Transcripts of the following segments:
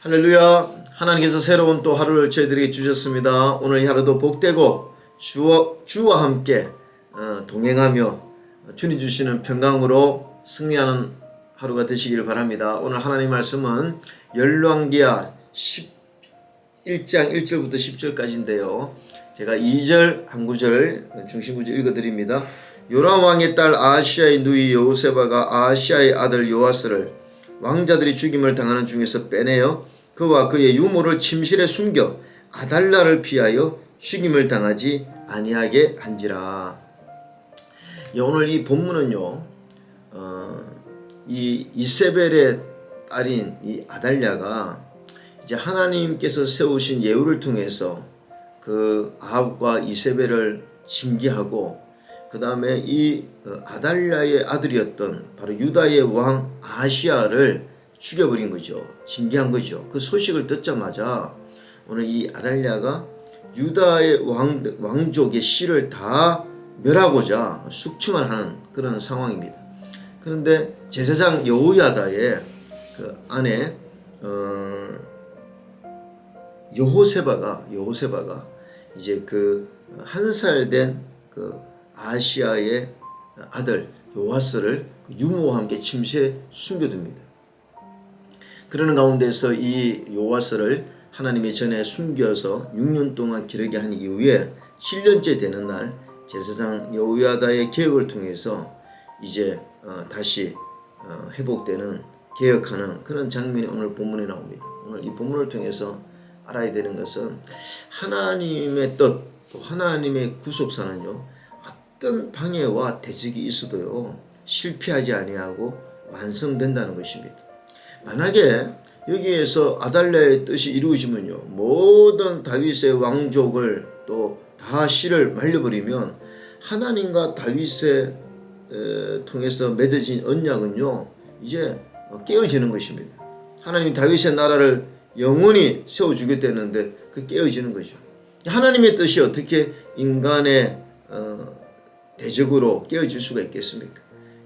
할렐루야. 하나님께서 새로운 또 하루를 저희들에게 주셨습니다. 오늘 이 하루도 복되고 주와 함께 동행하며 주님 주시는 평강으로 승리하는 하루가 되시기를 바랍니다. 오늘 하나님 말씀은 열왕기하 11장 1절부터 10절까지인데요. 제가 2절 한 구절 중심 구절 읽어드립니다. 요람 왕의 딸 아하시아의 누이 여호세바가 아하시아의 아들 요아스를 왕자들이 죽임을 당하는 중에서 빼내어 그와 그의 유모를 침실에 숨겨 아달랴를 피하여 죽임을 당하지 아니하게 한지라. 오늘 이 본문은요, 이 이세벨의 딸인 이 아달랴가 이제 하나님께서 세우신 예후를 통해서 그 아합과 이세벨을 징계하고 그 다음에 이 아달랴의 아들이었던 바로 유다의 왕 아하시아를 죽여버린 거죠. 징계한 거죠. 그 소식을 듣자마자 오늘 이 아달랴가 유다의 왕족의 씨를 다 멸하고자 숙청을 하는 그런 상황입니다. 그런데 제사장 여호야다의 그 아내 여호세바가 이제 그 한 살 된 그 아시아의 아들 요아스를 그 유모와 함께 침실에 숨겨둡니다. 그러는 가운데서 이 요아스를 하나님의 전에 숨겨서 6년 동안 기르게 한 이후에 7년째 되는 날 제사장 여호야다의 개혁을 통해서 이제 다시 회복되는 개혁하는 그런 장면이 오늘 본문에 나옵니다. 오늘 이 본문을 통해서 알아야 되는 것은 하나님의 뜻, 또 하나님의 구속사는요, 어떤 방해와 대적이 있어도요 실패하지 아니하고 완성된다는 것입니다. 만약에 여기에서 아달랴의 뜻이 이루어지면요, 모든 다윗의 왕족을 또 다 씨를 말려버리면 하나님과 다윗의 통해서 맺어진 언약은요 이제 깨어지는 것입니다. 하나님이 다윗의 나라를 영원히 세워주겠다는데 그 깨어지는 거죠. 하나님의 뜻이 어떻게 인간의 대적으로 깨어질 수가 있겠습니까?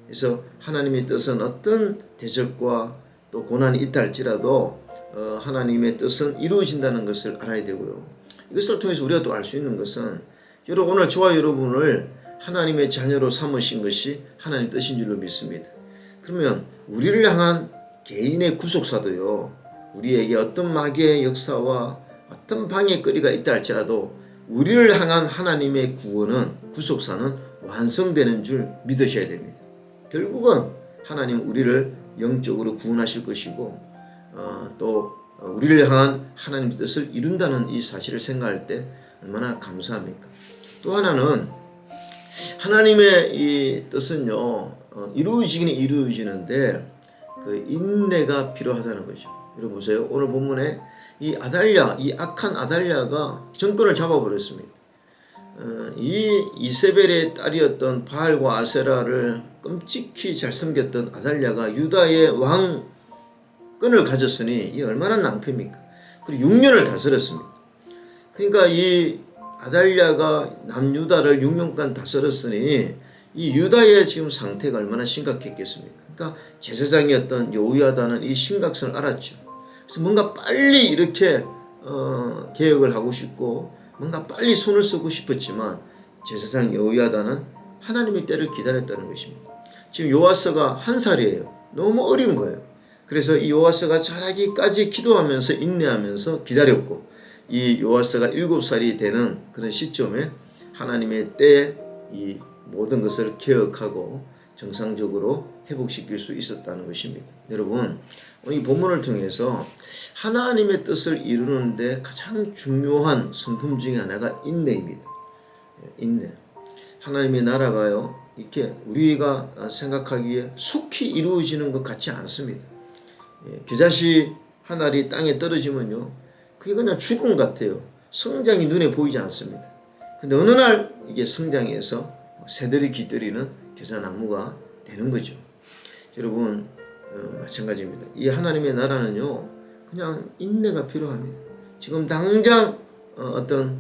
그래서 하나님의 뜻은 어떤 대적과 또 고난이 있다 할지라도 하나님의 뜻은 이루어진다는 것을 알아야 되고요. 이것을 통해서 우리가 또 알 수 있는 것은 여러분, 오늘 저와 여러분을 하나님의 자녀로 삼으신 것이 하나님의 뜻인 줄로 믿습니다. 그러면 우리를 향한 개인의 구속사도요, 우리에게 어떤 마귀의 역사와 어떤 방해거리가 있다 할지라도 우리를 향한 하나님의 구원은, 구속사는 완성되는 줄 믿으셔야 됩니다. 결국은 하나님 우리를 영적으로 구원하실 것이고 또 우리를 향한 하나님의 뜻을 이룬다는 이 사실을 생각할 때 얼마나 감사합니까? 또 하나는 하나님의 이 뜻은요 이루어지기는 이루어지는데 그 인내가 필요하다는 거죠. 여러분 보세요. 오늘 본문에 이 아달랴, 이 악한 아달랴가 정권을 잡아버렸습니다. 이 이세벨의 딸이었던 바알과 아세라를 끔찍히 잘 섬겼던 아달랴가 유다의 왕권을 가졌으니 이 얼마나 낭패입니까? 그리고 6년을 다스렸습니다. 그러니까 이 아달랴가 남유다를 6년간 다스렸으니 이 유다의 지금 상태가 얼마나 심각했겠습니까? 그러니까 제사장이었던 여호야다는 이 심각성을 알았죠. 그래서 뭔가 빨리 이렇게 개혁을 하고 싶고 뭔가 빨리 손을 쓰고 싶었지만 제사장 여호야다는 하나님의 때를 기다렸다는 것입니다. 지금 요아스가 한 살이에요. 너무 어린 거예요. 그래서 이 요아스가 자라기까지 기도하면서 인내하면서 기다렸고, 이 요아스가 7살이 되는 그런 시점에 하나님의 때에 이 모든 것을 개혁하고 정상적으로 회복시킬 수 있었다는 것입니다. 여러분, 이 본문을 통해서 하나님의 뜻을 이루는데 가장 중요한 성품 중에 하나가 인내입니다. 인내. 하나님의 나라가요, 이렇게 우리가 생각하기에 속히 이루어지는 것 같지 않습니다. 겨자씨 한 알이 땅에 떨어지면요, 그게 그냥 죽음 같아요. 성장이 눈에 보이지 않습니다. 근데 어느 날 이게 성장해서 새들이 깃들이는 겨자나무가 되는 거죠. 여러분, 마찬가지입니다. 이 하나님의 나라는요, 그냥 인내가 필요합니다. 지금 당장 어떤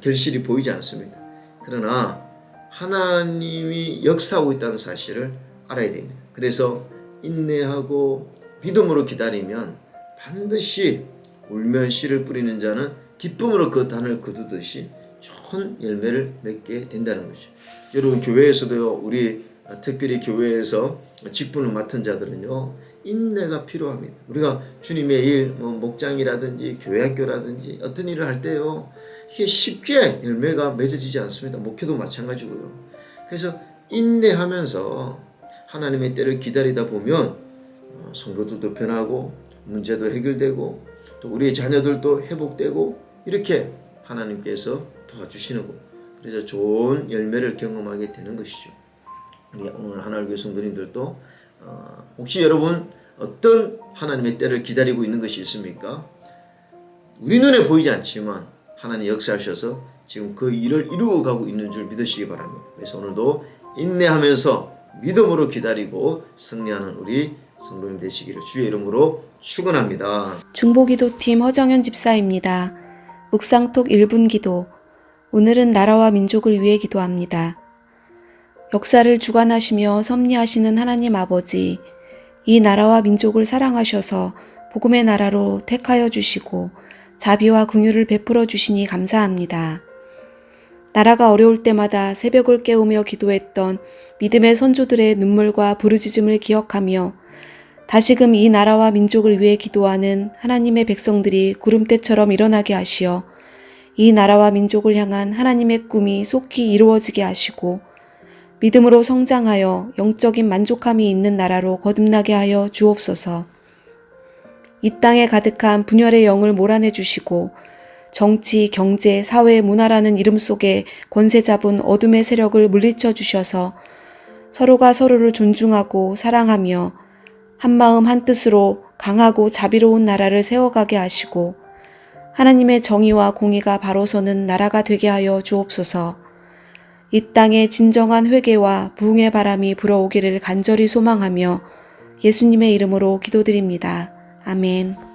결실이 보이지 않습니다. 그러나 하나님이 역사하고 있다는 사실을 알아야 됩니다. 그래서 인내하고 믿음으로 기다리면 반드시 울며 씨를 뿌리는 자는 기쁨으로 그 단을 거두듯이 좋은 열매를 맺게 된다는 거죠. 여러분 교회에서도요, 우리 특별히 교회에서 직분을 맡은 자들은요, 인내가 필요합니다. 우리가 주님의 일, 목장이라든지 교회학교라든지 어떤 일을 할 때요, 이게 쉽게 열매가 맺어지지 않습니다. 목회도 마찬가지고요. 그래서 인내하면서 하나님의 때를 기다리다 보면 성도들도 변하고 문제도 해결되고 또 우리의 자녀들도 회복되고 이렇게 하나님께서 도와주시는 거. 그래서 좋은 열매를 경험하게 되는 것이죠. 우리 오늘 하나님의 성도님들도 혹시 여러분 어떤 하나님의 때를 기다리고 있는 것이 있습니까? 우리 눈에 보이지 않지만 하나님 역사하셔서 지금 그 일을 이루어가고 있는 줄 믿으시기 바랍니다. 그래서 오늘도 인내하면서 믿음으로 기다리고 승리하는 우리 성도님 되시기를 주의 이름으로 축원합니다. 중보기도팀 허정현 집사입니다. 묵상톡 1분 기도. 오늘은 나라와 민족을 위해 기도합니다. 역사를 주관하시며 섭리하시는 하나님 아버지, 이 나라와 민족을 사랑하셔서 복음의 나라로 택하여 주시고 자비와 긍휼을 베풀어 주시니 감사합니다. 나라가 어려울 때마다 새벽을 깨우며 기도했던 믿음의 선조들의 눈물과 부르짖음을 기억하며 다시금 이 나라와 민족을 위해 기도하는 하나님의 백성들이 구름대처럼 일어나게 하시어 이 나라와 민족을 향한 하나님의 꿈이 속히 이루어지게 하시고 믿음으로 성장하여 영적인 만족함이 있는 나라로 거듭나게 하여 주옵소서. 이 땅에 가득한 분열의 영을 몰아내 주시고 정치, 경제, 사회, 문화라는 이름 속에 권세 잡은 어둠의 세력을 물리쳐 주셔서 서로가 서로를 존중하고 사랑하며 한마음 한뜻으로 강하고 자비로운 나라를 세워가게 하시고 하나님의 정의와 공의가 바로 서는 나라가 되게 하여 주옵소서. 이 땅에 진정한 회개와 부흥의 바람이 불어오기를 간절히 소망하며 예수님의 이름으로 기도드립니다. 아멘.